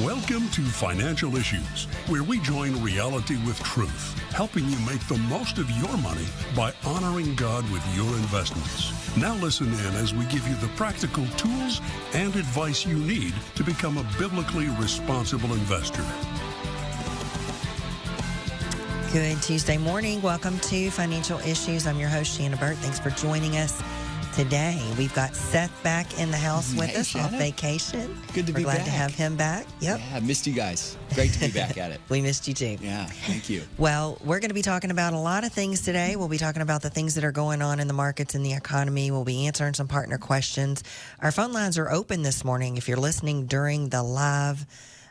Welcome to Financial Issues, where we join reality with truth, helping you make the most of your money by honoring God with your investments. Now listen in as we give you the practical tools and advice you need to become a biblically responsible investor. Good Tuesday morning. Welcome to Financial Issues. I'm your host, Shana Burt. Thanks for joining us today. We've got Seth back in the house with us Shana. off vacation. Good to We're be glad back. to have him back. Yep. Yeah, missed you guys. Great to be back at it. We missed you too. Yeah, thank you. Well, we're going to be talking about a lot of things today. We'll be talking about the things that are going on in the markets and the economy. We'll be answering some partner questions. Our phone lines are open this morning. If you're listening during the live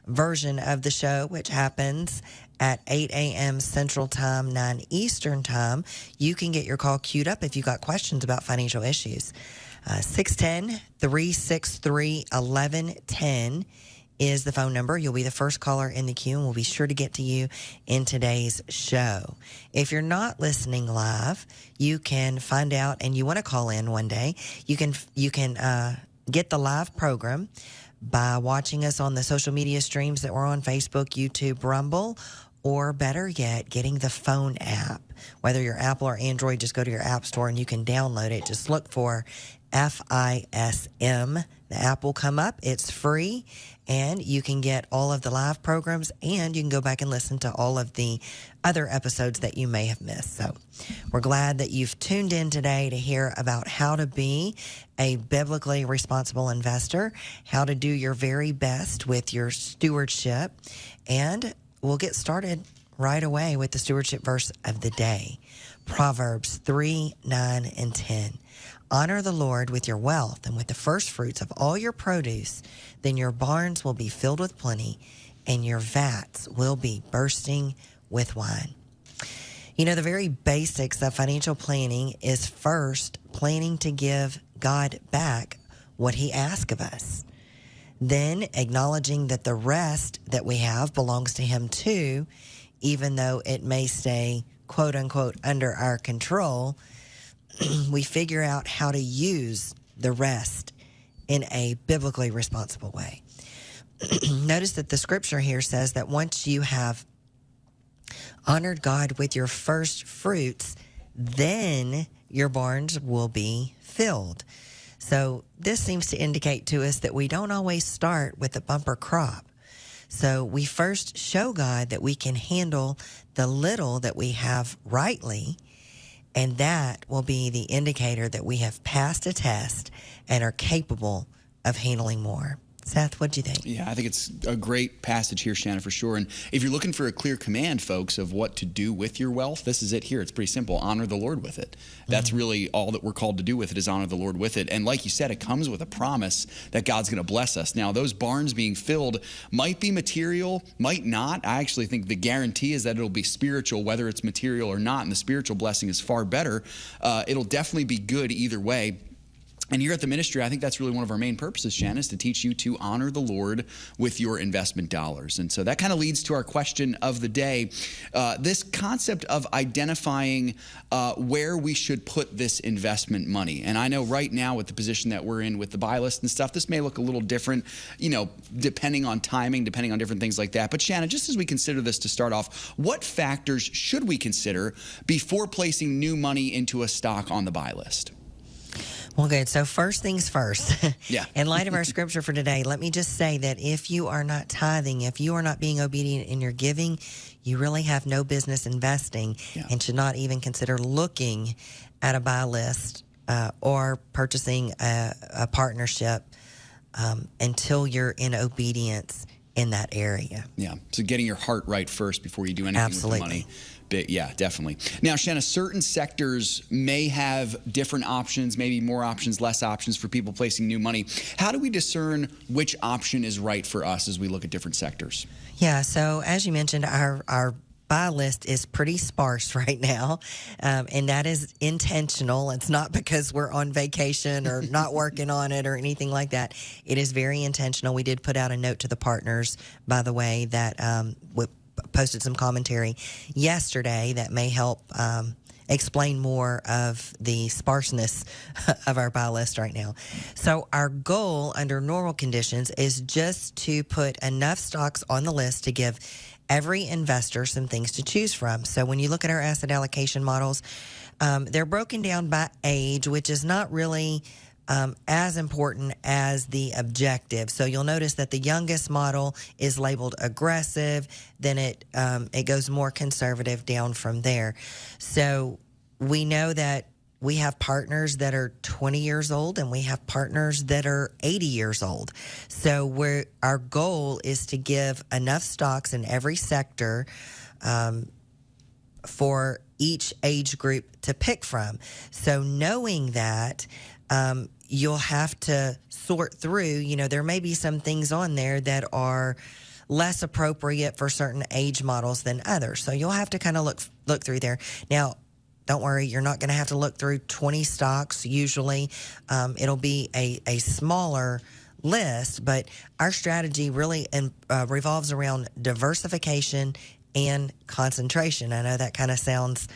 version of the show, which happens at 8 a.m. Central Time, 9 Eastern Time, you can get your call queued up if you've got questions about financial issues. 610-363-1110 is the phone number. You'll be the first caller in the queue, and we'll be sure to get to you in today's show. If you're not listening live, you can find out, and you want to call in one day, you can get the live program by watching us on the social media streams that we're on: Facebook, YouTube, Rumble, or better yet, getting the phone app. Whether you're Apple or Android, just go to your app store and you can download it. Just look for FISM. The app will come up. It's free, and you can get all of the live programs, and you can go back and listen to all of the other episodes that you may have missed. So we're glad that you've tuned in today to hear about how to be a biblically responsible investor, how to do your very best with your stewardship, and we'll get started right away with the stewardship verse of the day. Proverbs 3, 9, and 10. Honor the Lord with your wealth and with the first fruits of all your produce. Then your barns will be filled with plenty, and your vats will be bursting with wine. You know, the very basics of financial planning is first planning to give God back what he asks of us. Then acknowledging that the rest that we have belongs to him too, even though it may stay, quote unquote, under our control. We figure out how to use the rest in a biblically responsible way. Notice that the scripture here says that once you have honored God with your first fruits, then your barns will be filled. So this seems to indicate to us that we don't always start with a bumper crop. So we first show God that we can handle the little that we have rightly, and that will be the indicator that we have passed a test and are capable of handling more. Seth, what do you think? Yeah, I think it's a great passage here, Shana, for sure. And if you're looking for a clear command, folks, of what to do with your wealth, this is it here. It's pretty simple. Honor the Lord with it. That's really all that we're called to do with it, is honor the Lord with it. And like you said, it comes with a promise that God's going to bless us. Now, those barns being filled might be material, might not. I actually think the guarantee is that it'll be spiritual, whether it's material or not. And the spiritual blessing is far better. It'll definitely be good either way. And here at the ministry, I think that's really one of our main purposes, Shannon, is to teach you to honor the Lord with your investment dollars. And so that kind of leads to our question of the day. This concept of identifying where we should put this investment money. And I know right now with the position that we're in with the buy list and stuff, this may look a little different, you know, depending on timing, depending on different things like that. But Shannon, just as we consider this to start off, what factors should we consider before placing new money into a stock on the buy list? Well, good. So first things first. Yeah. In light of our scripture for today, let me just say that if you are not tithing, if you are not being obedient in your giving, you really have no business investing and should not even consider looking at a buy list or purchasing a partnership until you're in obedience in that area. Yeah. So getting your heart right first before you do anything with the money. Yeah, definitely. Now, Shanna, certain sectors may have different options, maybe more options, less options for people placing new money. How do we discern which option is right for us as we look at different sectors? Yeah, so as you mentioned, our buy list is pretty sparse right now, and that is intentional. It's not because we're on vacation or not working on it or anything like that. It is very intentional. We did put out a note to the partners, by the way, that posted some commentary yesterday that may help explain more of the sparseness of our buy list right now. So our goal under normal conditions is just to put enough stocks on the list to give every investor some things to choose from. So when you look at our asset allocation models, they're broken down by age, which is not really as important as the objective. So you'll notice that the youngest model is labeled aggressive, then it goes more conservative down from there. So we know that we have partners that are 20 years old and we have partners that are 80 years old. So our goal is to give enough stocks in every sector for each age group to pick from. So knowing that, you'll have to sort through, there may be some things on there that are less appropriate for certain age models than others. So you'll have to kind of look through there. Now, don't worry, you're not going to have to look through 20 stocks. Usually, it'll be a smaller list, but our strategy really revolves around diversification and concentration. I know that kind of sounds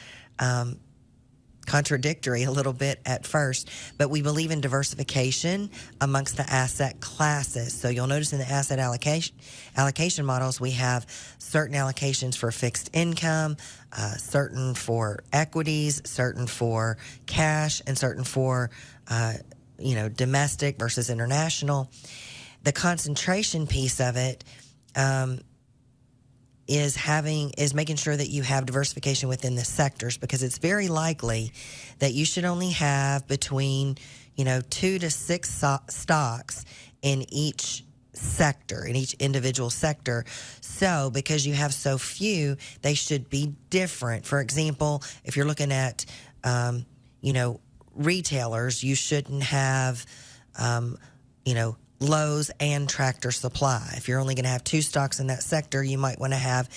contradictory a little bit at first, but we believe in diversification amongst the asset classes. So you'll notice in the asset allocation models, we have certain allocations for fixed income, certain for equities, certain for cash, and certain for domestic versus international. The concentration piece of it is making sure that you have diversification within the sectors, because it's very likely that you should only have between 2 to 6 stocks in each sector, in each individual sector. So because you have so few, they should be different. For example, if you're looking at retailers, you shouldn't have Lowe's and Tractor Supply. If you're only going to have 2 stocks in that sector, you might want to have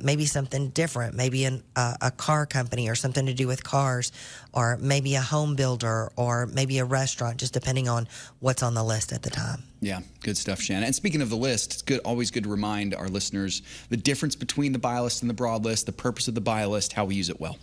maybe something different, maybe a car company or something to do with cars, or maybe a home builder, or maybe a restaurant, just depending on what's on the list at the time. Yeah, good stuff, Shana. And speaking of the list, it's always good to remind our listeners the difference between the buy list and the broad list, the purpose of the buy list, how we use it well.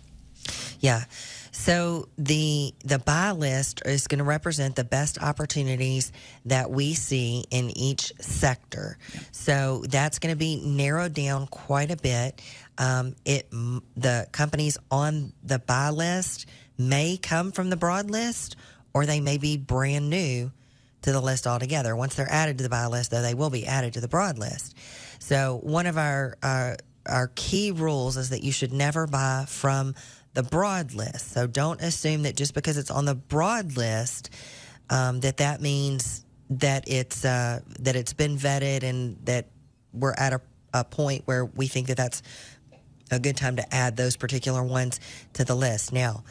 Yeah. So the buy list is going to represent the best opportunities that we see in each sector. Yeah. So that's going to be narrowed down quite a bit. The companies on the buy list may come from the broad list, or they may be brand new to the list altogether. Once they're added to the buy list, though, they will be added to the broad list. So one of our key rules is that you should never buy from the broad list. So don't assume that just because it's on the broad list, that means that it's been vetted and that we're at a point where we think that that's a good time to add those particular ones to the list. Now,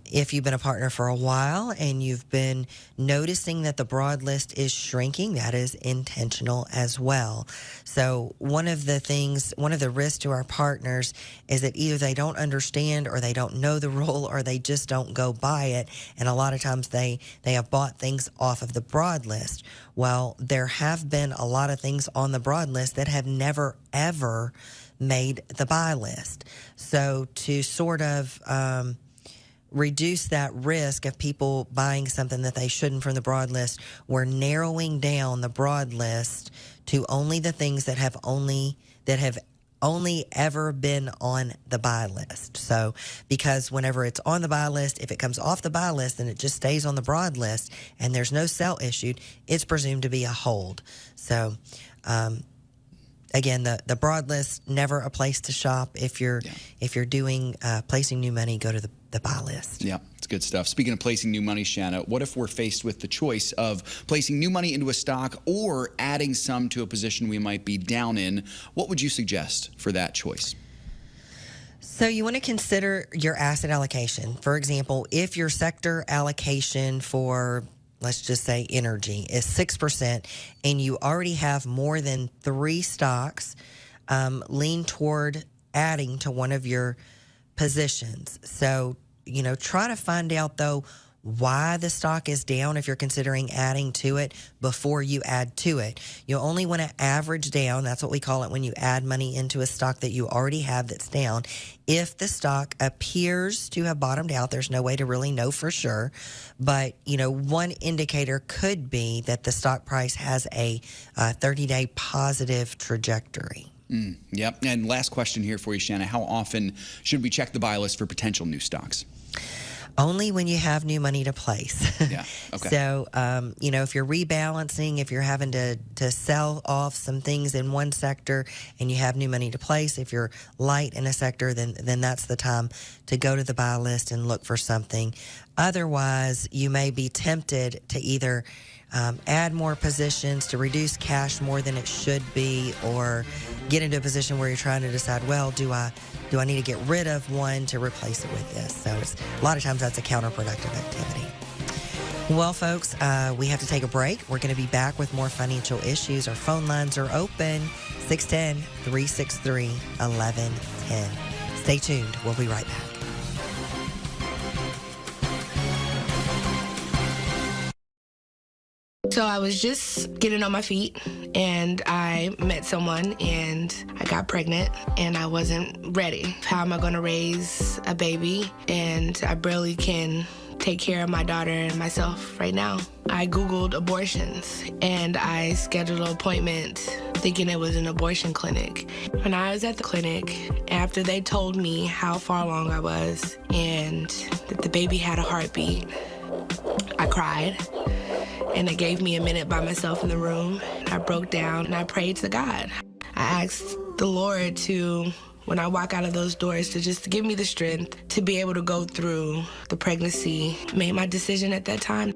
if you've been a partner for a while and you've been noticing that the broad list is shrinking, that is intentional as well. So one of the risks to our partners is that either they don't understand, or they don't know the rule, or they just don't go by it. And a lot of times they have bought things off of the broad list. Well, there have been a lot of things on the broad list that have never, ever made the buy list. So to sort of reduce that risk of people buying something that they shouldn't from the broad list, we're narrowing down the broad list to only the things that have only ever been on the buy list. So because whenever it's on the buy list, if it comes off the buy list and it just stays on the broad list and there's no sell issued, it's presumed to be a hold. So again, the broad list, never a place to shop. If you're doing placing new money, go to the buy list. Yeah, it's good stuff. Speaking of placing new money, Shana, what if we're faced with the choice of placing new money into a stock or adding some to a position we might be down in? What would you suggest for that choice? So you want to consider your asset allocation. For example, if your sector allocation for, let's just say, energy is 6%, and you already have more than 3 stocks, lean toward adding to one of your positions. So, try to find out, though, why the stock is down if you're considering adding to it before you add to it. You only want to average down. That's what we call it when you add money into a stock that you already have that's down. If the stock appears to have bottomed out, there's no way to really know for sure. But, one indicator could be that the stock price has a 30-day positive trajectory. Yep. And last question here for you, Shana. How often should we check the buy list for potential new stocks? Only when you have new money to place. Yeah. Okay. So, if you're rebalancing, if you're having to sell off some things in one sector and you have new money to place, if you're light in a sector, then that's the time to go to the buy list and look for something. Otherwise, you may be tempted to either add more positions to reduce cash more than it should be, or get into a position where you're trying to decide, well, do I need to get rid of one to replace it with this? So a lot of times that's a counterproductive activity. Well, folks, we have to take a break. We're going to be back with more financial issues. Our phone lines are open, 610-363-1110. Stay tuned. We'll be right back. So I was just getting on my feet and I met someone and I got pregnant and I wasn't ready. How am I going to raise a baby? And I barely can take care of my daughter and myself right now. I Googled abortions and I scheduled an appointment thinking it was an abortion clinic. When I was at the clinic, after they told me how far along I was and that the baby had a heartbeat, I cried. And it gave me a minute by myself in the room. I broke down and I prayed to God. I asked the Lord to, when I walk out of those doors, to just give me the strength to be able to go through the pregnancy. Made my decision at that time.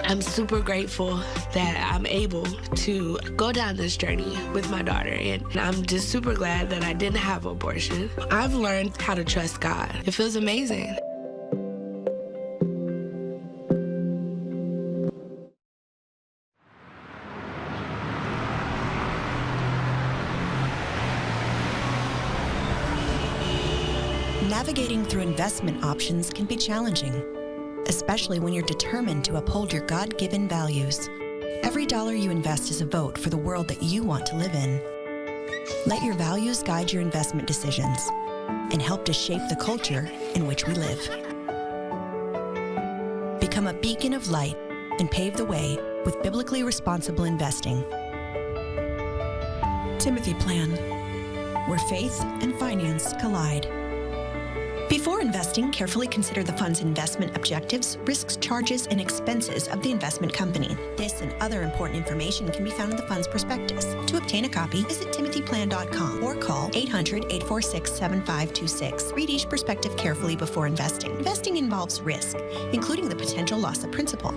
I'm super grateful that I'm able to go down this journey with my daughter. And I'm just super glad that I didn't have an abortion. I've learned how to trust God. It feels amazing. Navigating through investment options can be challenging, especially when you're determined to uphold your God-given values. Every dollar you invest is a vote for the world that you want to live in. Let your values guide your investment decisions and help to shape the culture in which we live. Become a beacon of light and pave the way with biblically responsible investing. Timothy Plan, where faith and finance collide. Before investing, carefully consider the fund's investment objectives, risks, charges, and expenses of the investment company. This and other important information can be found in the fund's prospectus. To obtain a copy, visit timothyplan.com or call 800-846-7526. Read each prospectus carefully before investing. Investing involves risk, including the potential loss of principal.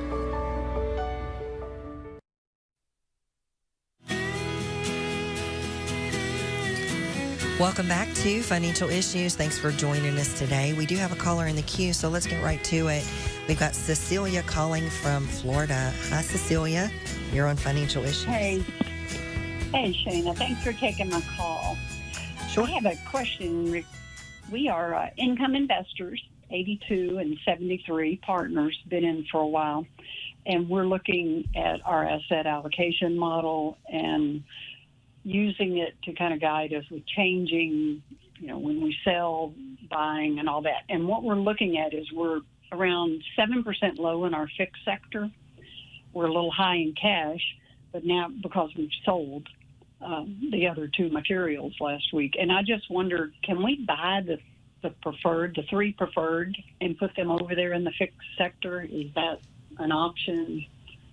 Welcome back to Financial Issues. Thanks for joining us today. We do have a caller in the queue, so let's get right to it. We've got Cecilia calling from Florida. Hi, Cecilia. You're on Financial Issues. Hey, Shana. Thanks for taking my call. Sure. I have a question. We are income investors, 82 and 73 partners, been in for a while, and we're looking at our asset allocation model and using it to kind of guide us with changing, when we sell, buying, and all that. And what we're looking at is we're around 7% low in our fixed sector. We're a little high in cash, but now because we've sold the other two materials last week. And I just wondered, can we buy the three preferred, and put them over there in the fixed sector? Is that an option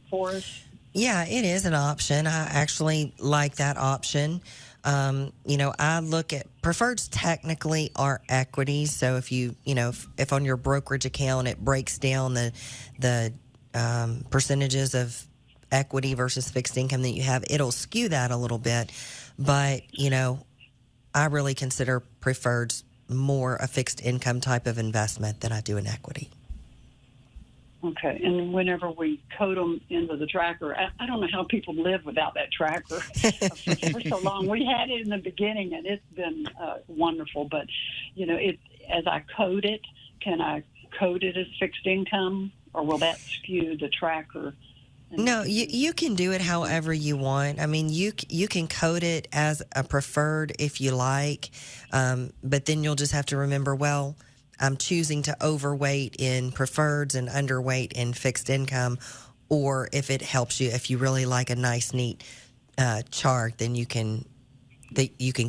for us? Yeah, it is an option. I actually like that option. I look at preferreds technically are equities. So if if on your brokerage account it breaks down the percentages of equity versus fixed income that you have, it'll skew that a little bit. But, I really consider preferreds more a fixed income type of investment than I do an equity. Okay, and whenever we code them into the tracker, I don't know how people live without that tracker for so long. We had it in the beginning, and it's been wonderful. But, as I code it, can I code it as fixed income, or will that skew the tracker? No, you can do it however you want. I mean, you can code it as a preferred if you like, but then you'll just have to remember, well, I'm choosing to overweight in preferreds and underweight in fixed income. Or if it helps you, if you really like a nice, neat chart, then you can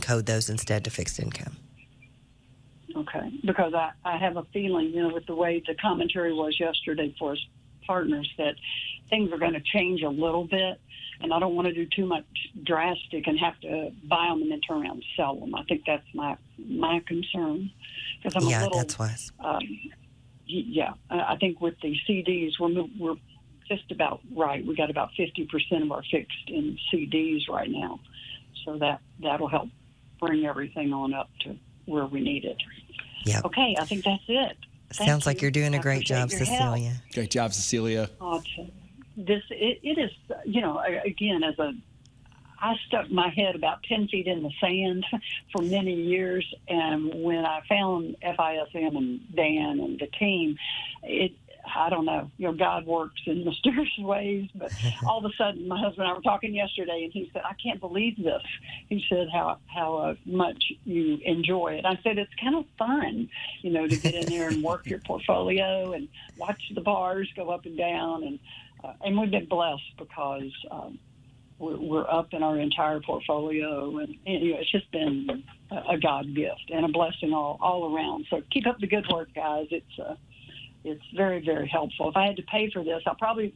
code those instead to fixed income. Okay, because I have a feeling, with the way the commentary was yesterday for us partners, that things are going to change a little bit, and I don't want to do too much drastic and have to buy them and then turn around and sell them. I think that's my concern. Because I'm a little, that's wise. I think with the CDs, we're just about right. We got about 50% of our fixed in CDs right now, so that'll help bring everything on up to where we need it. Yeah. Okay, I think that's it. Sounds like you're doing a great job, Cecilia. Great job, Cecilia. It is, again, I stuck my head about 10 feet in the sand for many years, and when I found FISM and Dan and the team, I don't know, God works in mysterious ways, but all of a sudden, my husband and I were talking yesterday, and he said, I can't believe this. He said how much you enjoy it. I said, it's kind of fun, to get in there and work your portfolio and watch the bars go up and down, and we've been blessed because we're up in our entire portfolio, and it's just been a God gift and a blessing all around. So keep up the good work, guys. It's very, very helpful. If I had to pay for this,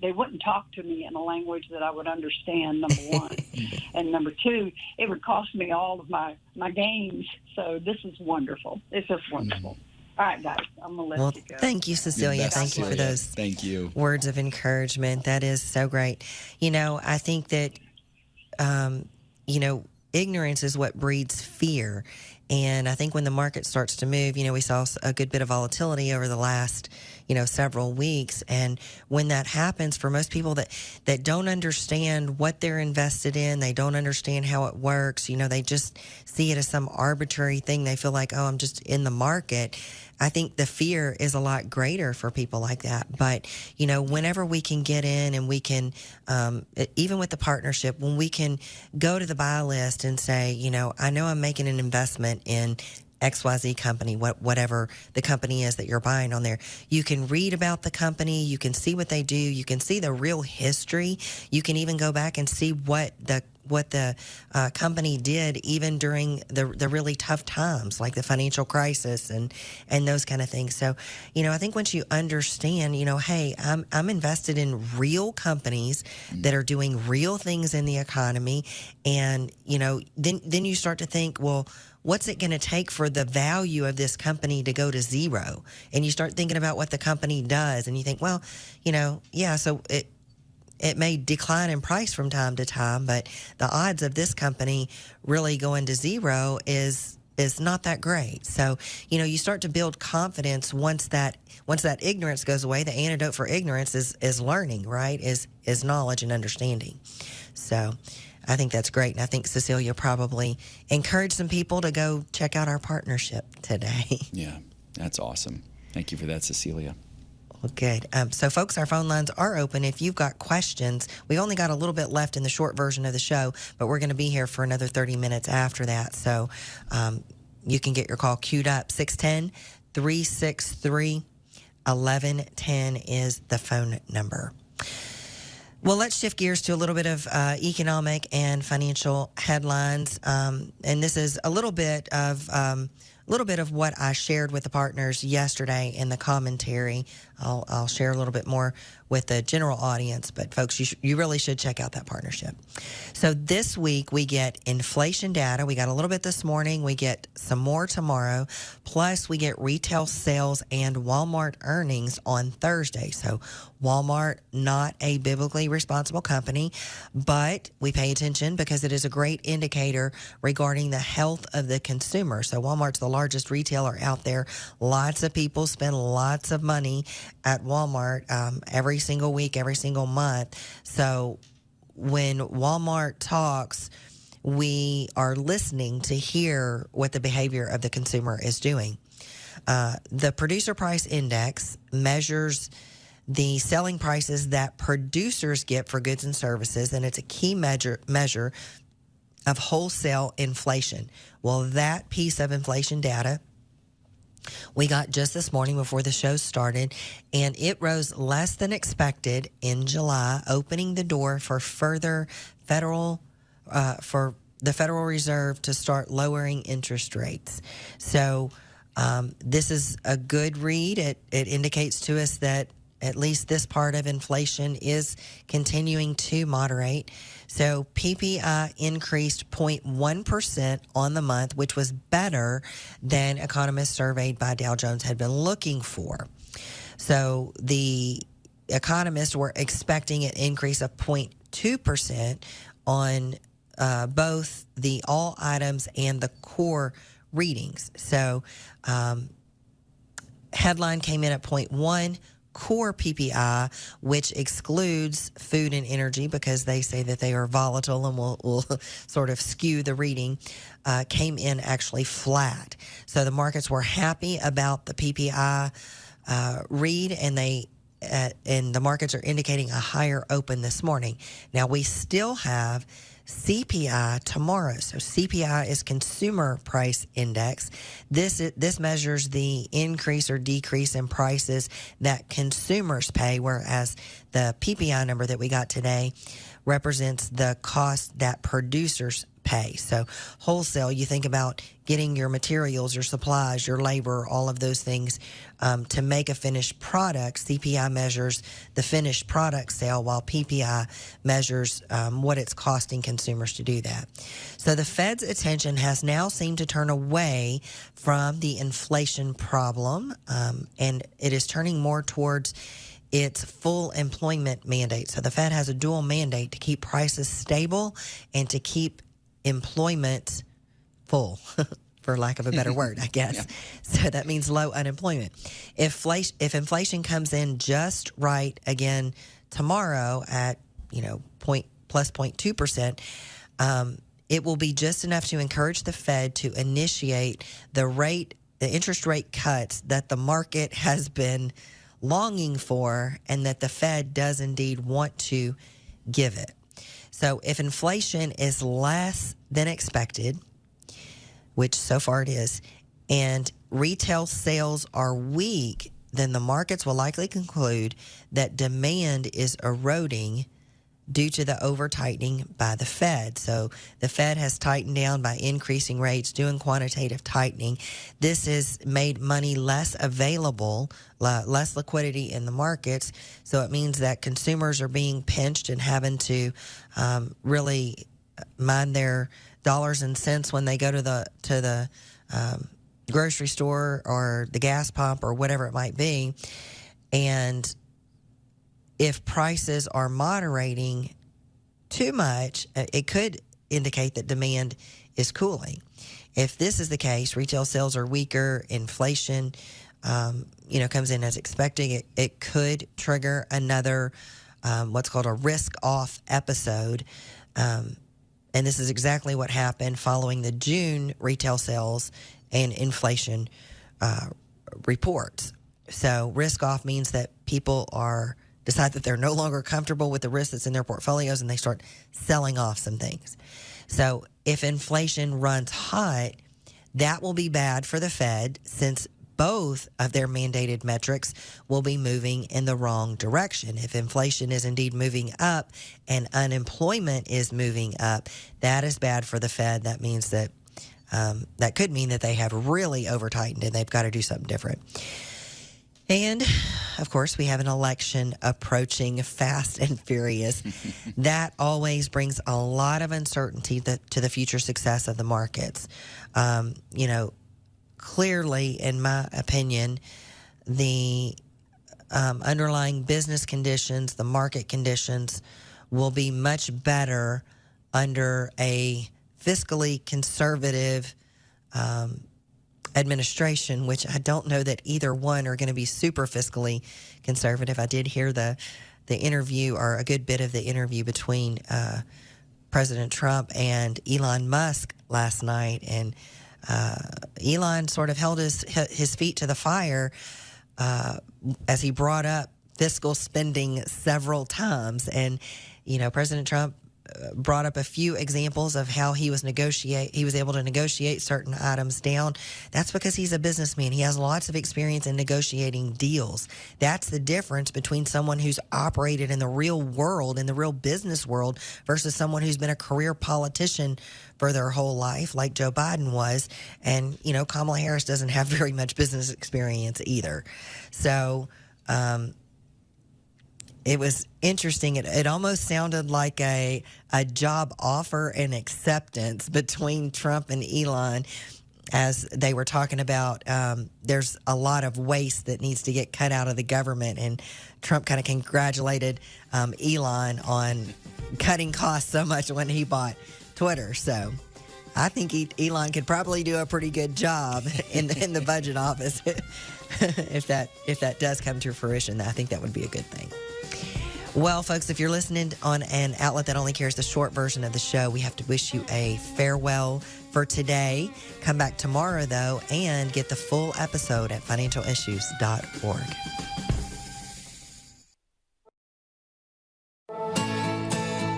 they wouldn't talk to me in a language that I would understand, number one. And number two, it would cost me all of my gains. So this is wonderful. It's just wonderful. All right, guys, I'm going to let you go. Thank you, Cecilia. Thank you for those words of encouragement. That is so great. I think that, ignorance is what breeds fear. And I think when the market starts to move, we saw a good bit of volatility over the last, several weeks. And when that happens, for most people that don't understand what they're invested in, they don't understand how it works, they just see it as some arbitrary thing. They feel like, oh, I'm just in the market. I think the fear is a lot greater for people like that. But, whenever we can get in and we can, even with the partnership, when we can go to the buy list and say, I know I'm making an investment in XYZ company, whatever the company is that you're buying on there. You can read about the company. You can see what they do. You can see the real history. You can even go back and see what the company did even during the really tough times, like the financial crisis and those kind of things. So, I think once you understand, hey, I'm invested in real companies that are doing real things in the economy, and then you start to think, well, what's it going to take for the value of this company to go to zero? And you start thinking about what the company does, and you think, well, so it may decline in price from time to time, but the odds of this company really going to zero is not that great. So, you start to build confidence once that ignorance goes away. The antidote for ignorance is learning, right? Is knowledge and understanding. So I think that's great. And I think Cecilia probably encouraged some people to go check out our partnership today. Yeah, that's awesome. Thank you for that, Cecilia. Well, good. So, folks, our phone lines are open. If you've got questions, we only got a little bit left in the short version of the show, but we're going to be here for another 30 minutes after that. So you can get your call queued up. 610-363-1110 is the phone number. Well, let's shift gears to a little bit of economic and financial headlines. And this is a little bit of what I shared with the partners yesterday in the commentary. I'll share a little bit more with the general audience, but folks, you really should check out that partnership. So this week we get inflation data. We got a little bit this morning. We get some more tomorrow. Plus we get retail sales and Walmart earnings on Thursday. So Walmart, not a biblically responsible company, but we pay attention because it is a great indicator regarding the health of the consumer. So Walmart's the largest retailer out there. Lots of people spend lots of money at Walmart every single week, every single month. So when Walmart talks, we are listening to hear what the behavior of the consumer is doing. The producer price index measures the selling prices that producers get for goods and services, and it's a key measure of wholesale inflation. Well, that piece of inflation data we got just this morning before the show started, and it rose less than expected in July, opening the door for further for the Federal Reserve to start lowering interest rates. So this is a good read. It indicates to us that at least this part of inflation is continuing to moderate. So PPI increased 0.1% on the month, which was better than economists surveyed by Dow Jones had been looking for. So the economists were expecting an increase of 0.2% on both the all items and the core readings. So headline came in at 0.1. Core PPI, which excludes food and energy because they say that they are volatile and will sort of skew the reading, came in actually flat. So the markets were happy about the PPI read, and the markets are indicating a higher open this morning. Now we still have CPI tomorrow. So CPI is Consumer Price Index. This measures the increase or decrease in prices that consumers pay, whereas the PPI number that we got today represents the cost that producers pay. So wholesale, you think about getting your materials, your supplies, your labor, all of those things to make a finished product. CPI measures the finished product sale, while PPI measures what it's costing consumers to do that. So the Fed's attention has now seemed to turn away from the inflation problem, and it is turning more towards its full employment mandate. So the Fed has a dual mandate to keep prices stable and to keep employment full, for lack of a better word, I guess. Yeah. So that means low unemployment. If inflation comes in just right again tomorrow at plus 0.2%, it will be just enough to encourage the Fed to initiate the interest rate cuts that the market has been longing for, and that the Fed does indeed want to give it. So if inflation is less than expected, which so far it is, and retail sales are weak, then the markets will likely conclude that demand is eroding due to the over-tightening by the Fed. So the Fed has tightened down by increasing rates, doing quantitative tightening. This has made money less available, less liquidity in the markets. So it means that consumers are being pinched and having to really mind their dollars and cents when they go to the grocery store or the gas pump or whatever it might be. And if prices are moderating too much, it could indicate that demand is cooling. If this is the case, retail sales are weaker, inflation, comes in as expected, it could trigger another what's called a risk-off episode. And this is exactly what happened following the June retail sales and inflation reports. So risk-off means that people decide that they're no longer comfortable with the risk that's in their portfolios, and they start selling off some things. So if inflation runs hot, that will be bad for the Fed, since both of their mandated metrics will be moving in the wrong direction. If inflation is indeed moving up and unemployment is moving up, that is bad for the Fed. That means that that could mean that they have really over-tightened and they've got to do something different. And, of course, we have an election approaching fast and furious. That always brings a lot of uncertainty to the future success of the markets. Clearly, in my opinion, the underlying business conditions, the market conditions, will be much better under a fiscally conservative administration, which I don't know that either one are going to be super fiscally conservative. I did hear the interview, or a good bit of the interview, between President Trump and Elon Musk last night, and Elon sort of held his feet to the fire as he brought up fiscal spending several times. And, President Trump brought up a few examples of how he was able to negotiate certain items down. That's because he's a businessman. He has lots of experience in negotiating deals. That's the difference between someone who's operated in the real world, in the real business world, versus someone who's been a career politician for their whole life, like Joe Biden was. And, Kamala Harris doesn't have very much business experience either. So, it was interesting. It almost sounded like a job offer and acceptance between Trump and Elon as they were talking about there's a lot of waste that needs to get cut out of the government. And Trump kind of congratulated Elon on cutting costs so much when he bought Twitter. So I think Elon could probably do a pretty good job in the budget office if that does come to fruition. I think that would be a good thing. Well, folks, if you're listening on an outlet that only carries the short version of the show, we have to wish you a farewell for today. Come back tomorrow, though, and get the full episode at financialissues.org.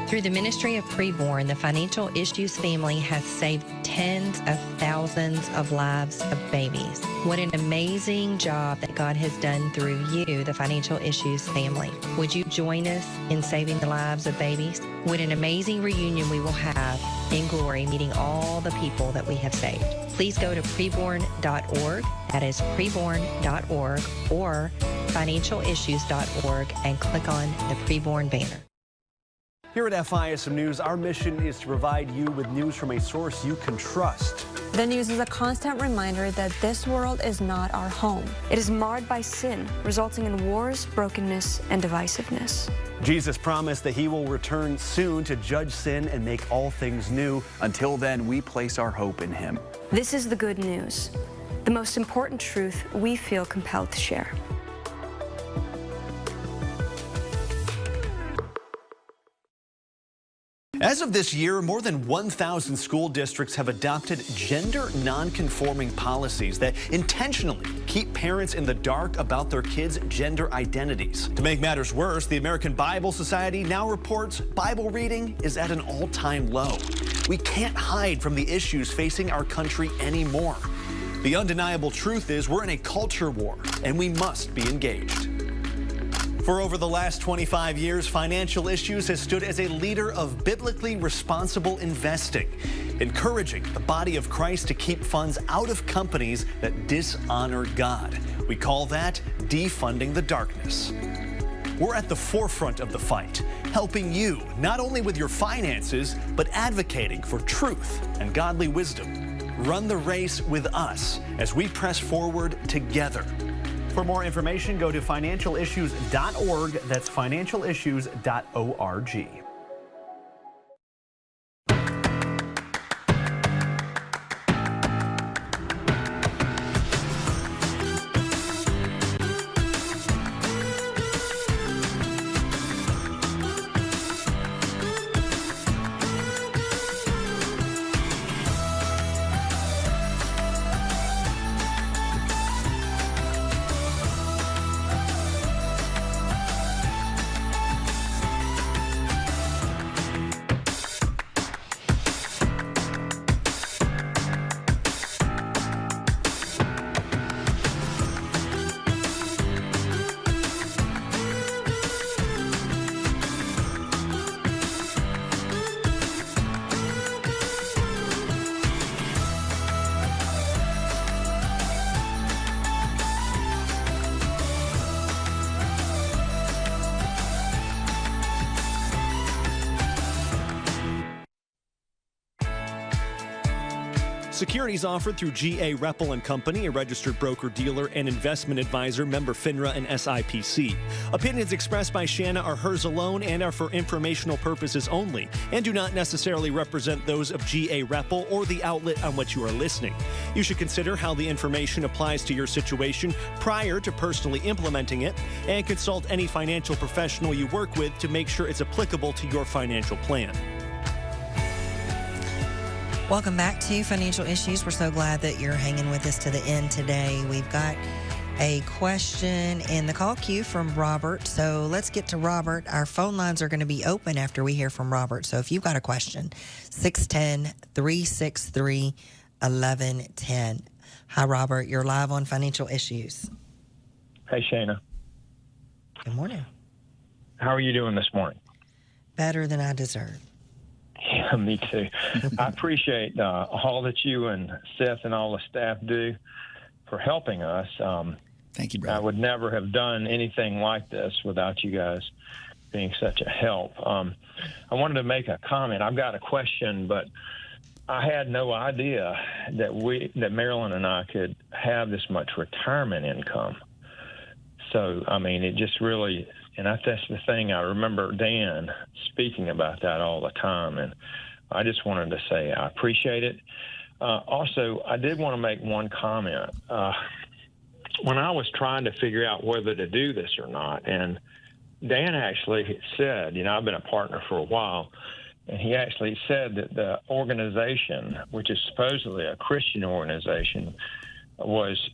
Through the ministry of Preborn, the Financial Issues family has saved tens of thousands of lives of babies. What an amazing job that God has done through you, the Financial Issues family. Would you join us in saving the lives of babies? What an amazing reunion we will have in glory, meeting all the people that we have saved. Please go to preborn.org, that is preborn.org, or financialissues.org, and click on the Preborn banner. Here at FISM News, our mission is to provide you with news from a source you can trust. The news is a constant reminder that this world is not our home. It is marred by sin, resulting in wars, brokenness, and divisiveness. Jesus promised that he will return soon to judge sin and make all things new. Until then, we place our hope in him. This is the good news, the most important truth we feel compelled to share. As of this year, more than 1,000 school districts have adopted gender non-conforming policies that intentionally keep parents in the dark about their kids' gender identities. To make matters worse, the American Bible Society now reports Bible reading is at an all-time low. We can't hide from the issues facing our country anymore. The undeniable truth is we're in a culture war, and we must be engaged. For over the last 25 years, Financial Issues has stood as a leader of biblically responsible investing, encouraging the body of Christ to keep funds out of companies that dishonor God. We call that defunding the darkness. We're at the forefront of the fight, helping you not only with your finances, but advocating for truth and godly wisdom. Run the race with us as we press forward together. For more information, go to financialissues.org. That's financialissues.org. Securities offered through G.A. Reppel & Company, a registered broker-dealer and investment advisor, member FINRA and SIPC. Opinions expressed by Shana are hers alone and are for informational purposes only and do not necessarily represent those of G.A. Reppel or the outlet on which you are listening. You should consider how the information applies to your situation prior to personally implementing it and consult any financial professional you work with to make sure it's applicable to your financial plan. Welcome back to Financial Issues. We're so glad that you're hanging with us to the end today. We've got a question in the call queue from Robert. So let's get to Robert. Our phone lines are going to be open after we hear from Robert. So if you've got a question, 610-363-1110. Hi, Robert. You're live on Financial Issues. Hey, Shana. Good morning. How are you doing this morning? Better than I deserve. Yeah, me too. I appreciate all that you and Seth and all the staff do for helping us. Thank you, brother. I would never have done anything like this without you guys being such a help. I wanted to make a comment. I've got a question, but I had no idea that Marilyn and I could have this much retirement income. So, I mean, it just really, and that's the thing. I remember Dan speaking about that all the time, and I just wanted to say I appreciate it. Also, I did want to make one comment. When I was trying to figure out whether to do this or not, and Dan actually said, I've been a partner for a while, and he actually said that the organization, which is supposedly a Christian organization, was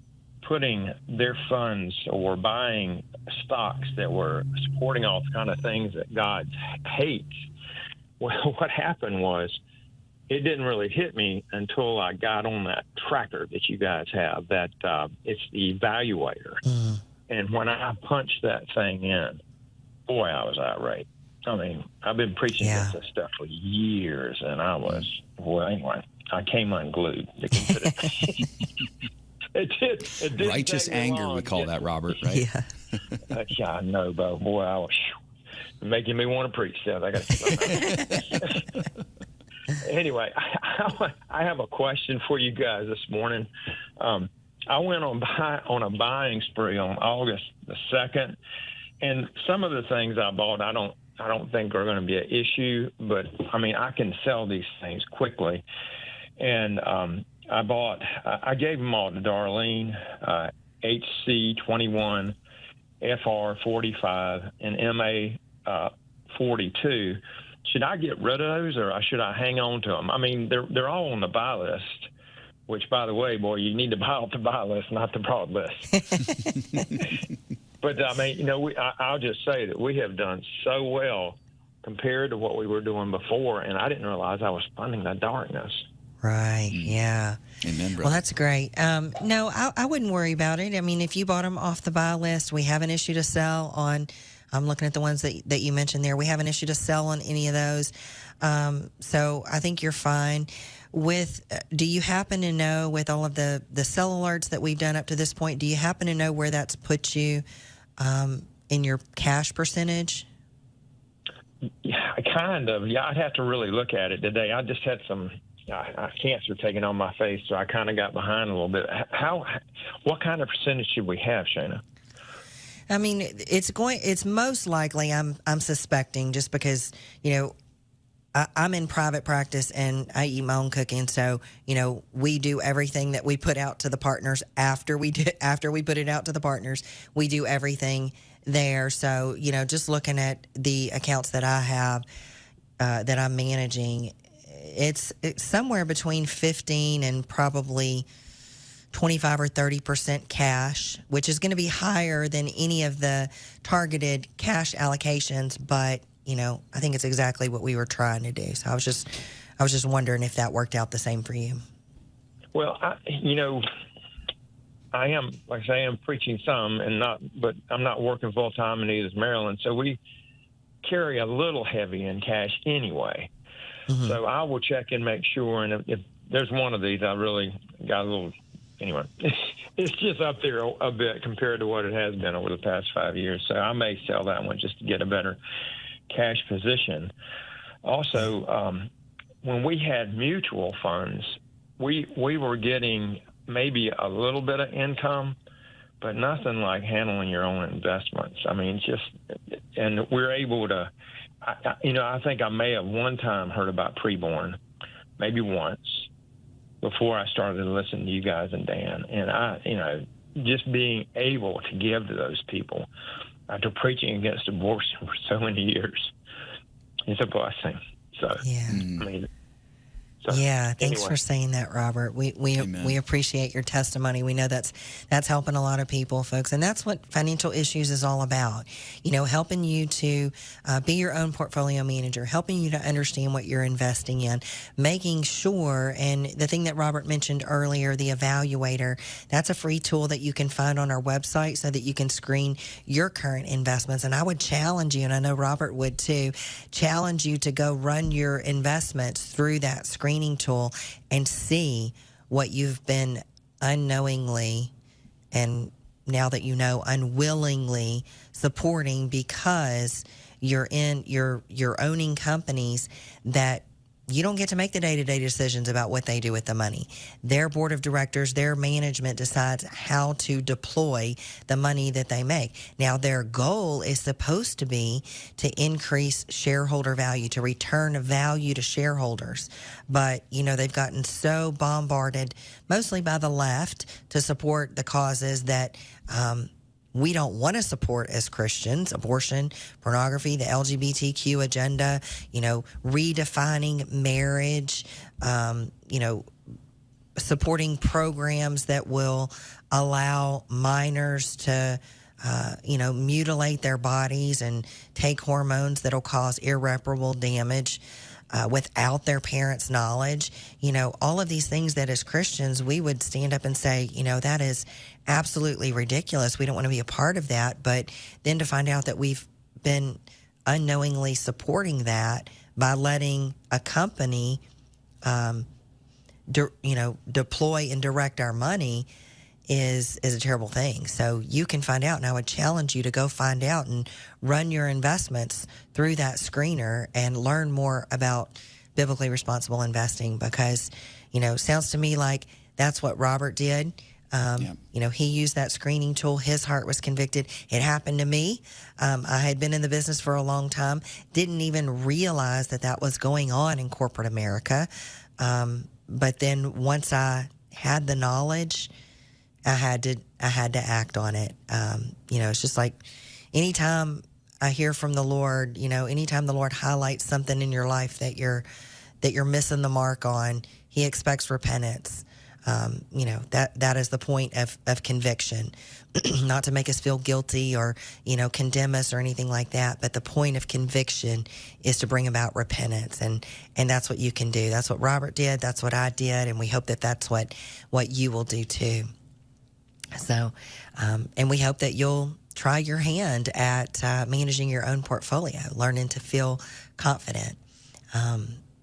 putting their funds or buying stocks that were supporting all kind of things that God hates. Well, what happened was it didn't really hit me until I got on that tracker that you guys have, that it's the evaluator. And when I punched that thing in, boy, I was irate. I mean, I've been preaching this stuff for years, and anyway, I came unglued. It did righteous anger, we call that, Robert, right? Yeah. Yeah, I know, but boy, I was making me want to preach that. I got Anyway, I have a question for you guys this morning. I went on a buying spree on August the 2nd, and some of the things I bought, I don't think are going to be an issue, but I mean, I can sell these things quickly. And I gave them all to Darlene, HC21, FR45, and MA42. Should I get rid of those, or should I hang on to them? I mean, they're all on the buy list, which, by the way, boy, you need to buy off the buy list, not the broad list. But, I mean, I'll just say that we have done so well compared to what we were doing before, and I didn't realize I was funding the darkness. Right, yeah. Amen, brother. Well, that's great. No, I wouldn't worry about it. I mean, if you bought them off the buy list, we have an issue to sell on. I'm looking at the ones that you mentioned there. We have an issue to sell on any of those. So I think you're fine. Do you happen to know, with all of the sell alerts that we've done up to this point, do you happen to know where that's put you in your cash percentage? Yeah, kind of. Yeah, I'd have to really look at it today. I just had some cancer taken on my face, so I kind of got behind a little bit. What kind of percentage should we have, Shana? I mean, it's most likely, I'm suspecting, just because, I'm in private practice and I eat my own cooking. So, we do everything that we put out to the partners after we put it out to the partners. We do everything there. So, just looking at the accounts that I have, that I'm managing, it's somewhere between 15 and probably 25 or 30% cash, which is going to be higher than any of the targeted cash allocations. But, I think it's exactly what we were trying to do. So I was just wondering if that worked out the same for you. Well, I am, like I say, I am preaching some but I'm not working full time, and neither is Marilyn. So we carry a little heavy in cash anyway. Mm-hmm. So I will check and make sure. And if there's one of these, I really got a little, anyway, it's just up there a bit compared to what it has been over the past 5 years. So I may sell that one just to get a better cash position. Also, when we had mutual funds, we were getting maybe a little bit of income, but nothing like handling your own investments. I mean, and we're able to, I think I may have one time heard about preborn, maybe once, before I started to listen to you guys and Dan. And just being able to give to those people after preaching against abortion for so many years, it's a blessing. So, I mean, So, yeah, thanks anyway. for saying that, Robert. We appreciate your testimony. We know that's helping a lot of people, folks, and that's what Financial Issues is all about. You know, helping you to be your own portfolio manager, helping you to understand what you're investing in, making sure. And the thing that Robert mentioned earlier, the evaluator, that's a free tool that you can find on our website so that you can screen your current investments. And I would challenge you, and I know Robert would too, challenge you to go run your investments through that screening tool and see what you've been unknowingly, and now that you know, unwillingly supporting because you're owning companies that you don't get to make the day-to-day decisions about what they do with the money. Their board of directors, their management decides how to deploy the money that they make. Now, their goal is supposed to be to increase shareholder value, to return value to shareholders. But, you know, they've gotten so bombarded, mostly by the left, to support the causes that we don't want to support as Christians: abortion, pornography, the LGBTQ agenda, you know, redefining marriage, you know, supporting programs that will allow minors to, you know, mutilate their bodies and take hormones that'll cause irreparable damage without their parents' knowledge. You know, all of these things that as Christians we would stand up and say, you know, that is absolutely ridiculous. We don't want to be a part of that. But then to find out that we've been unknowingly supporting that by letting a company, deploy and direct our money is a terrible thing. So you can find out, and I would challenge you to go find out and run your investments through that screener and learn more about biblically responsible investing, because, you know, sounds to me like that's what Robert did. You know, he used that screening tool. His heart was convicted. It happened to me. I had been in the business for a long time, didn't even realize that was going on in corporate America. But then once I had the knowledge, I had to act on it. You know, it's just like anytime I hear from the Lord, you know, anytime the Lord highlights something in your life that you're missing the mark on, He expects repentance. You know, that is the point of conviction, not to make us feel guilty or, you know, condemn us or anything like that. But the point of conviction is to bring about repentance. And that's what you can do. That's what Robert did. That's what I did. And we hope that that's what you will do too. So, and we hope that you'll try your hand at managing your own portfolio, learning to feel confident,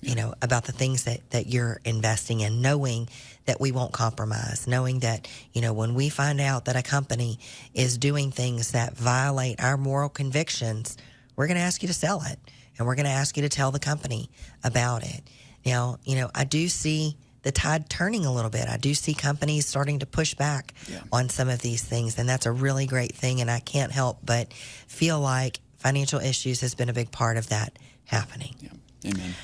you know, about the things that you're investing in, knowing that we won't compromise, knowing that, you know, when we find out that a company is doing things that violate our moral convictions, we're going to ask you to sell it, and we're going to ask you to tell the company about it. Now, you know, I do see the tide turning a little bit. I do see companies starting to push back on some of these things, and that's a really great thing, and I can't help but feel like Financial Issues has been a big part of that happening. Yeah. Amen.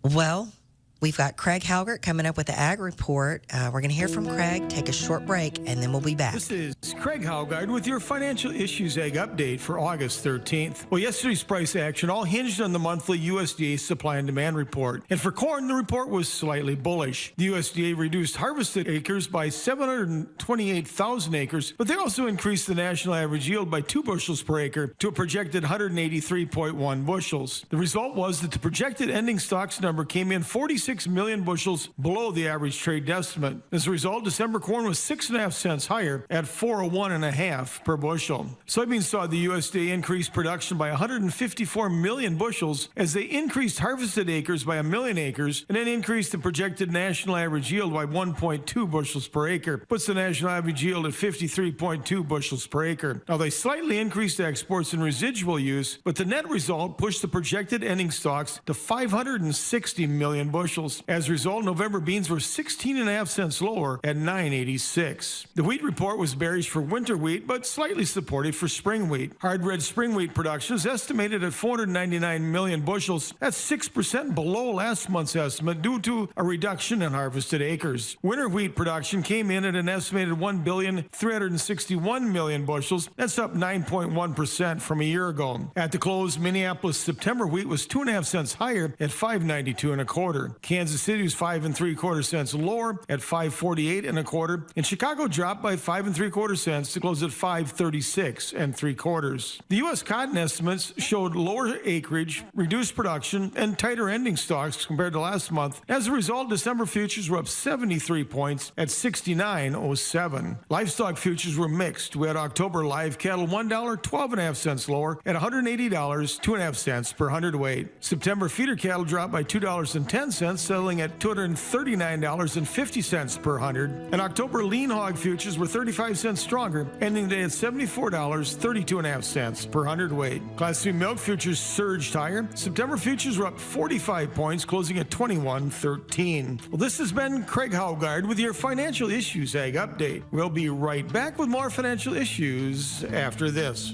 Well, we've got Craig Haugaard coming up with the Ag Report. We're going to hear from Craig, take a short break, and then we'll be back. This is Craig Haugaard with your Financial Issues Ag Update for August 13th. Well, yesterday's price action all hinged on the monthly USDA supply and demand report. And for corn, the report was slightly bullish. The USDA reduced harvested acres by 728,000 acres, but they also increased the national average yield by 2 bushels per acre to a projected 183.1 bushels. The result was that the projected ending stocks number came in 46 million bushels below the average trade estimate. As a result, December corn was 6.5 cents higher at 401.5 per bushel. Soybeans saw the USDA increase production by 154 million bushels as they increased harvested acres by 1 million acres and then increased the projected national average yield by 1.2 bushels per acre, puts the national average yield at 53.2 bushels per acre. Now, they slightly increased exports and residual use, but the net result pushed the projected ending stocks to 560 million bushels. As a result, November beans were 16.5 cents lower at $9.86. The wheat report was bearish for winter wheat, but slightly supportive for spring wheat. Hard red spring wheat production is estimated at 499 million bushels. That's 6% below last month's estimate due to a reduction in harvested acres. Winter wheat production came in at an estimated 1,361 million bushels. That's up 9.1% from a year ago. At the close, Minneapolis September wheat was 2.5 cents higher at $5.92 1/4. Kansas City was 5 3/4 cents lower at 5.48 1/4, and Chicago dropped by 5 3/4 cents to close at 5.36 3/4. The U.S. cotton estimates showed lower acreage, reduced production, and tighter ending stocks compared to last month. As a result, December futures were up 73 points at 69.07. Livestock futures were mixed. We had October live cattle $1 12.5 cents lower at $180 2.5 cents per hundredweight. September feeder cattle dropped by $2.10, settling at $239.50 per hundred. And October lean hog futures were 35 cents stronger, ending the day at $74.32.5 cents per hundredweight. Class 3 milk futures surged higher. September futures were up 45 points, closing at 21.13. Well, this has been Craig Haugaard with your Financial Issues Ag Update. We'll be right back with more financial issues after this.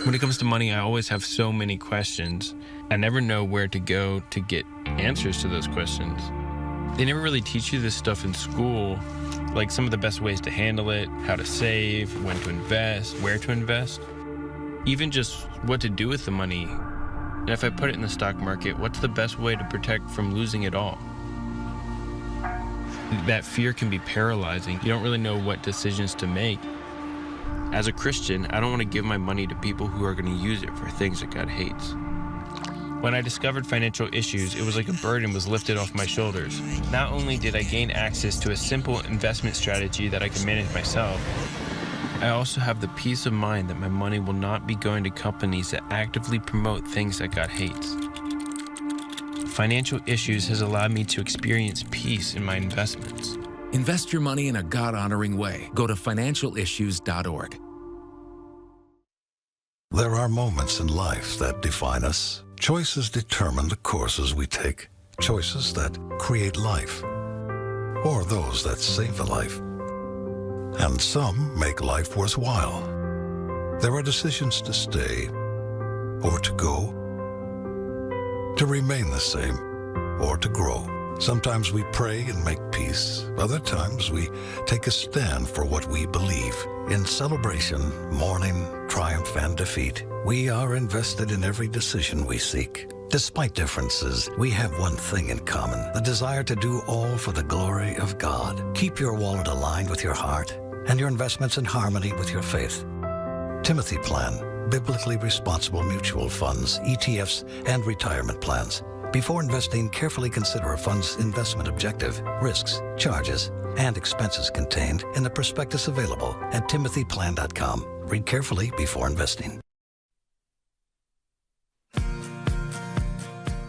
When it comes to money, I always have so many questions. I never know where to go to get answers to those questions. They never really teach you this stuff in school, like some of the best ways to handle it, how to save, when to invest, where to invest, even just what to do with the money. And if I put it in the stock market, what's the best way to protect from losing it all? That fear can be paralyzing. You don't really know what decisions to make. As a Christian, I don't want to give my money to people who are going to use it for things that God hates. When I discovered Financial Issues, it was like a burden was lifted off my shoulders. Not only did I gain access to a simple investment strategy that I can manage myself, I also have the peace of mind that my money will not be going to companies that actively promote things that God hates. Financial Issues has allowed me to experience peace in my investments. Invest your money in a God-honoring way. Go to financialissues.org. There are moments in life that define us. Choices determine the courses we take. Choices that create life, or those that save a life. And some make life worthwhile. There are decisions to stay or to go, to remain the same or to grow. Sometimes we pray and make peace. Other times we take a stand for what we believe. In celebration, mourning, triumph, and defeat, we are invested in every decision we seek. Despite differences, we have one thing in common, the desire to do all for the glory of God. Keep your wallet aligned with your heart and your investments in harmony with your faith. Timothy Plan, biblically responsible mutual funds, ETFs, and retirement plans. Before investing, carefully consider a fund's investment objective, risks, charges, and expenses contained in the prospectus available at timothyplan.com. Read carefully before investing.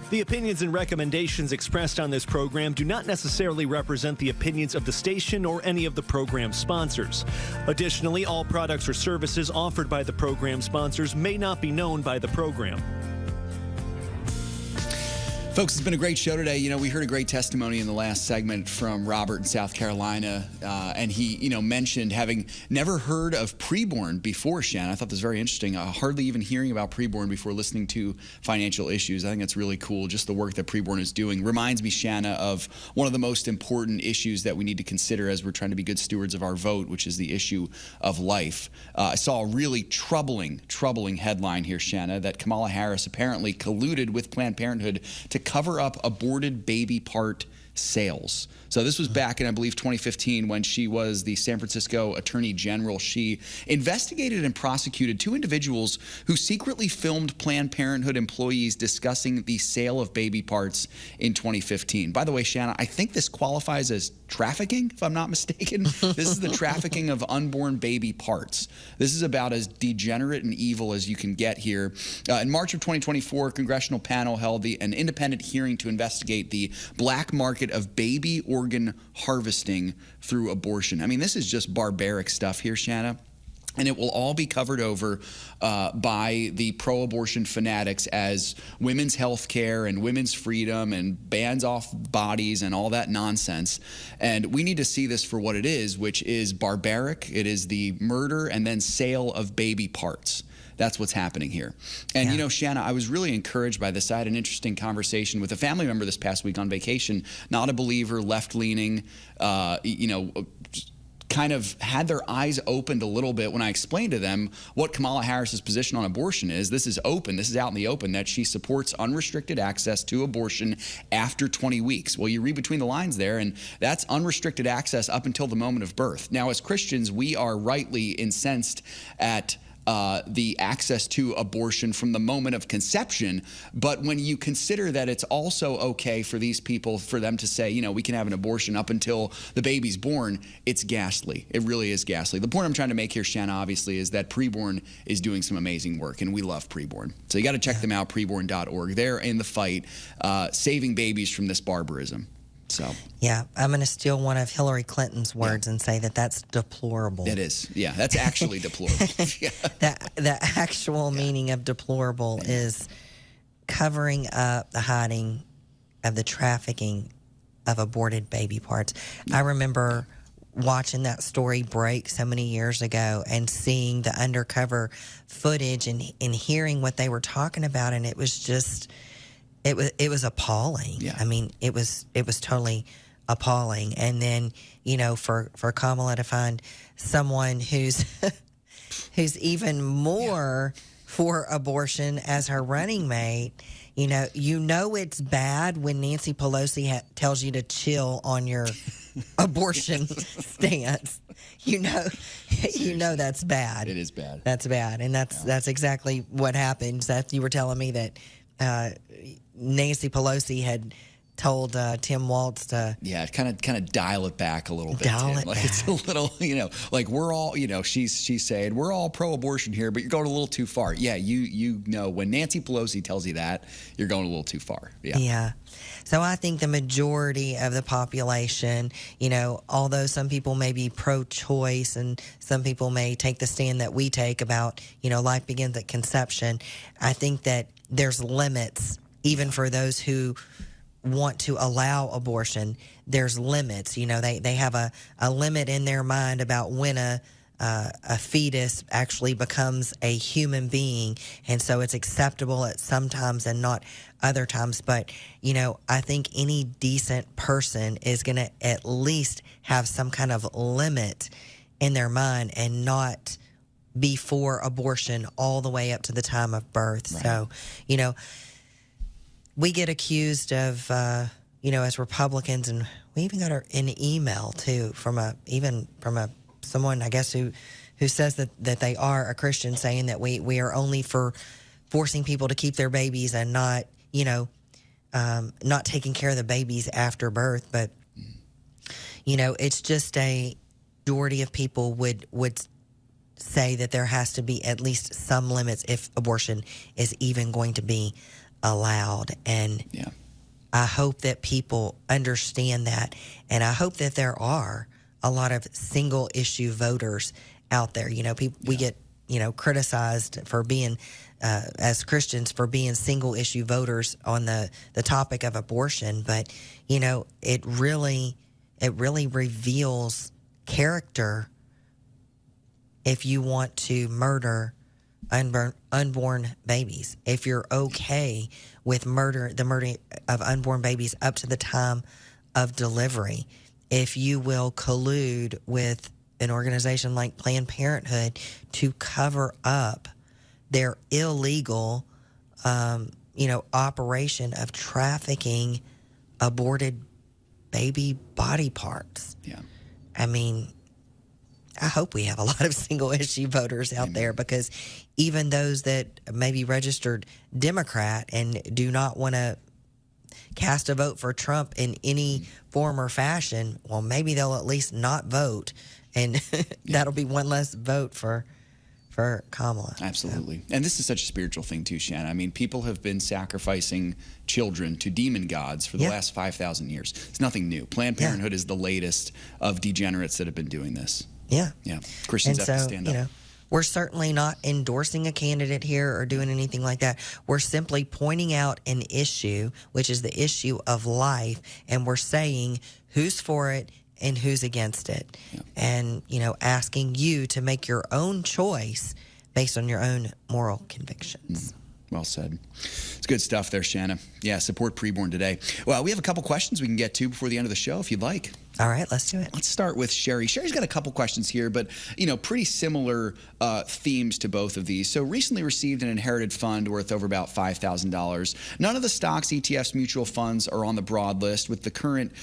The opinions and recommendations expressed on this program do not necessarily represent the opinions of the station or any of the program sponsors. Additionally, all products or services offered by the program sponsors may not be known by the program. Folks, it's been a great show today. You know, we heard a great testimony in the last segment from Robert in South Carolina, and he, mentioned having never heard of preborn before, Shana. I thought this was very interesting. Hardly even hearing about preborn before listening to Financial Issues. I think that's really cool. Just the work that preborn is doing reminds me, Shana, of one of the most important issues that we need to consider as we're trying to be good stewards of our vote, which is the issue of life. I saw a really troubling headline here, Shana, that Kamala Harris apparently colluded with Planned Parenthood to cover up aborted baby part sales. So this was back in, I believe, 2015 when she was the San Francisco Attorney General. She investigated and prosecuted two individuals who secretly filmed Planned Parenthood employees discussing the sale of baby parts in 2015. By the way, Shana, I think this qualifies as trafficking, if I'm not mistaken. This is the trafficking of unborn baby parts. This is about as degenerate and evil as you can get here. In March of 2024, a congressional panel held an independent hearing to investigate the black market of baby organ harvesting through abortion. I mean, this is just barbaric stuff here, Shana. And it will all be covered over by the pro-abortion fanatics as women's health care and women's freedom and bans off bodies and all that nonsense. And we need to see this for what it is, which is barbaric. It is the murder and then sale of baby parts. That's what's happening here. And, Shana, I was really encouraged by this. I had an interesting conversation with a family member this past week on vacation, not a believer, left-leaning, kind of had their eyes opened a little bit when I explained to them what Kamala Harris's position on abortion is. This is open. This is out in the open, that she supports unrestricted access to abortion after 20 weeks. Well, you read between the lines there, and that's unrestricted access up until the moment of birth. Now, as Christians, we are rightly incensed at the access to abortion from the moment of conception. But when you consider that it's also okay for these people, for them to say, you know, we can have an abortion up until the baby's born, it's ghastly. It really is ghastly. The point I'm trying to make here, Shana, obviously, is that Preborn is doing some amazing work, and we love Preborn. So you got to check them out, preborn.org. They're in the fight, saving babies from this barbarism. So yeah, I'm going to steal one of Hillary Clinton's words and say that that's deplorable. It is. Yeah, that's actually deplorable. Yeah. The actual meaning of deplorable is covering up the hiding of the trafficking of aborted baby parts. I remember watching that story break so many years ago and seeing the undercover footage and hearing what they were talking about, and it was just... It was appalling. Yeah. I mean, it was totally appalling. And then, you know, for Kamala to find someone who's even more for abortion as her running mate, you know it's bad when Nancy Pelosi tells you to chill on your abortion stance. You know that's bad. It is bad. That's bad, and that's exactly what happened. Seth, you were telling me that Nancy Pelosi had told Tim Walz to kind of dial it back a little bit. It's a little, like we're all, she's saying we're all pro-abortion here, but you're going a little too far. Yeah, you know when Nancy Pelosi tells you that, you're going a little too far. Yeah. So I think the majority of the population, although some people may be pro-choice and some people may take the stand that we take about, life begins at conception, I think that there's limits even for those who want to allow abortion. There's limits. They have a limit in their mind about when a fetus actually becomes a human being, and so it's acceptable at some times and not other times. But I think any decent person is going to at least have some kind of limit in their mind and not be for abortion all the way up to the time of birth. Right. So we get accused of as Republicans, and we even got an email too from someone, I guess, who says that they are a Christian, saying that we are only for forcing people to keep their babies and not taking care of the babies after birth. But it's just a majority of people would say that there has to be at least some limits if abortion is even going to be allowed. And I hope that people understand that, and I hope that there are a lot of single issue voters out there. We get criticized for being as Christians for being single issue voters on the topic of abortion, but it really reveals character if you want to murder unborn babies. If you're okay with the murder of unborn babies up to the time of delivery, if you will collude with an organization like Planned Parenthood to cover up their illegal, operation of trafficking aborted baby body parts. Yeah. I mean, I hope we have a lot of single issue voters out there, because even those that may be registered Democrat and do not want to cast a vote for Trump in any form or fashion, well, maybe they'll at least not vote, and that'll be one less vote for Kamala. Absolutely. And this is such a spiritual thing too, Shana. I mean, people have been sacrificing children to demon gods for the last 5,000 years. It's nothing new. Planned Parenthood is the latest of degenerates that have been doing this. Yeah. Yeah. Christians have to stand up. We're certainly not endorsing a candidate here or doing anything like that. We're simply pointing out an issue, which is the issue of life, and we're saying who's for it and who's against it. Yeah. And, asking you to make your own choice based on your own moral convictions. Well said. It's good stuff there, Shana. Yeah, support Preborn today. Well, we have a couple questions we can get to before the end of the show if you'd like. All right, let's do it. Let's start with Sherry. Sherry's got a couple questions here, but pretty similar themes to both of these. So recently received an inherited fund worth over about $5,000. None of the stocks, ETFs, mutual funds are on the broad list. With the current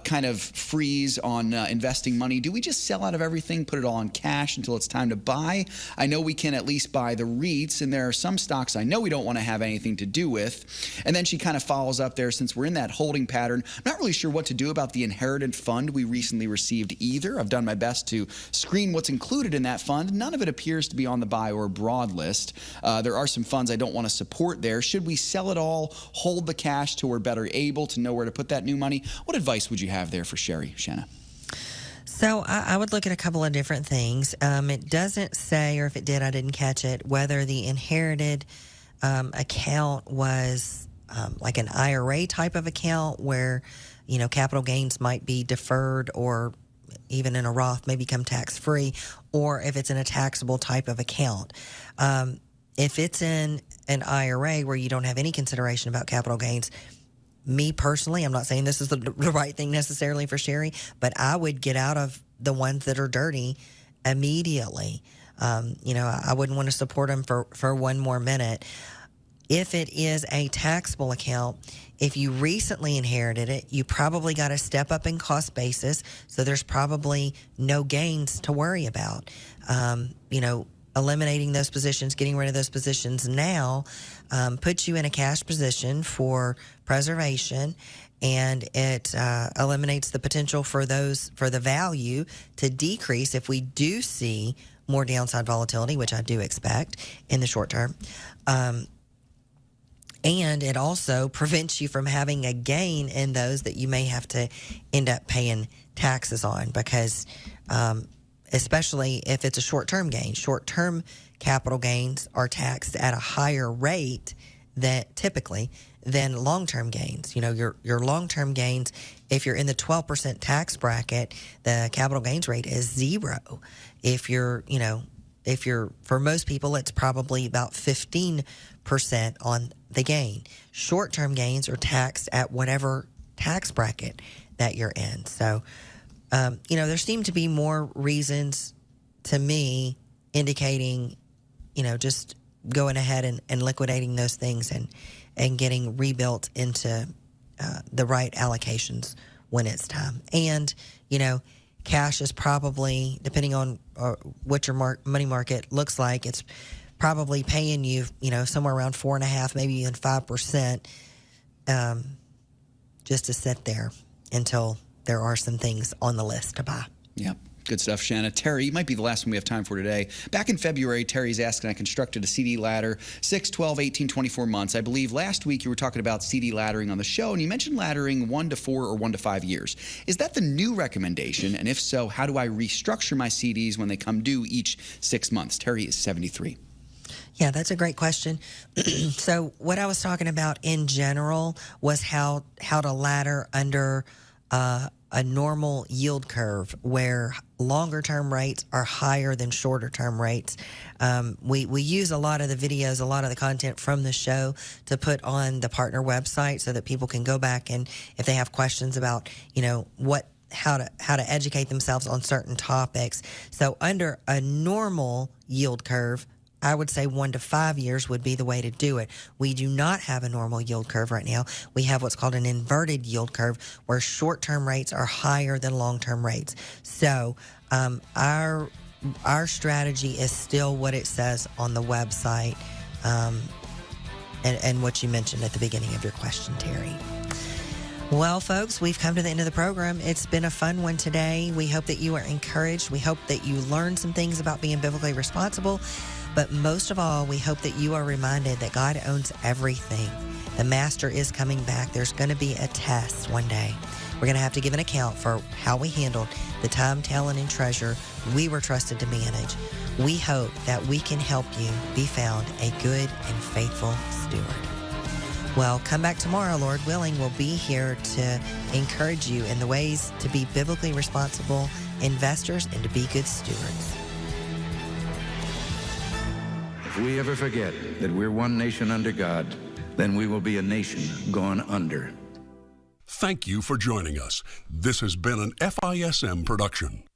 kind of freeze on investing money, do we just sell out of everything, put it all in cash until it's time to buy? I know we can at least buy the REITs, and there are some stocks I know we don't want to have anything to do with. And then she kind of follows up there, since we're in that holding pattern, I'm not really sure what to do about the inherited fund we recently received either. I've done my best to screen what's included in that fund. None of it appears to be on the buy or broad list. There are some funds I don't want to support there. Should we sell it all, hold the cash till we're better able to know where to put that new money? What advice would you have there for Sherry, Shana? So I would look at a couple of different things. It doesn't say, or if it did, I didn't catch it, whether the inherited account was like an IRA type of account where capital gains might be deferred, or even in a Roth may become tax-free, or if it's in a taxable type of account. If it's in an IRA where you don't have any consideration about capital gains, me personally, I'm not saying this is the right thing necessarily for Sherry, but I would get out of the ones that are dirty immediately. I wouldn't want to support them for one more minute. If it is a taxable account, if you recently inherited it, you probably got to step up in cost basis, so there's probably no gains to worry about. Eliminating those positions, getting rid of those positions now puts you in a cash position for preservation, and it eliminates the potential for the value to decrease if we do see more downside volatility, which I do expect in the short term. And it also prevents you from having a gain in those that you may have to end up paying taxes on, because especially if it's a short-term gain. Short-term capital gains are taxed at a higher rate than long-term gains. Your long-term gains, if you're in the 12% tax bracket, the capital gains rate is 0. If you're for most people, it's probably about 15% on the gain. Short-term gains are taxed at whatever tax bracket that you're in. So, there seem to be more reasons to me indicating, just going ahead and liquidating those things and getting rebuilt into the right allocations when it's time. And, cash is probably, depending on what your money market looks like, it's probably paying you, somewhere around 4.5%, maybe even 5%, just to sit there until there are some things on the list to buy. Yeah. Good stuff, Shana. Terry, you might be the last one we have time for today. Back in February, Terry's asking, I constructed a CD ladder, 6, 12, 18, 24 months. I believe last week you were talking about CD laddering on the show, and you mentioned laddering 1 to 4 or 1 to 5 years. Is that the new recommendation? And if so, how do I restructure my CDs when they come due each 6 months? Terry is 73. Yeah, that's a great question. So what I was talking about in general was how to ladder under a normal yield curve where longer term rates are higher than shorter term rates. We use a lot of the videos, a lot of the content from the show to put on the partner website so that people can go back, and if they have questions about, how to educate themselves on certain topics. So under a normal yield curve, I would say 1 to 5 years would be the way to do it. We do not have a normal yield curve right now. We have what's called an inverted yield curve, where short-term rates are higher than long-term rates. So our strategy is still what it says on the website, and what you mentioned at the beginning of your question, Terry. Well, folks, we've come to the end of the program. It's been a fun one today. We hope that you are encouraged. We hope that you learned some things about being biblically responsible. But most of all, we hope that you are reminded that God owns everything. The Master is coming back. There's going to be a test one day. We're going to have to give an account for how we handled the time, talent, and treasure we were trusted to manage. We hope that we can help you be found a good and faithful steward. Well, come back tomorrow, Lord willing. We'll be here to encourage you in the ways to be biblically responsible investors and to be good stewards. If we ever forget that we're one nation under God, then we will be a nation gone under. Thank you for joining us. This has been an FISM production.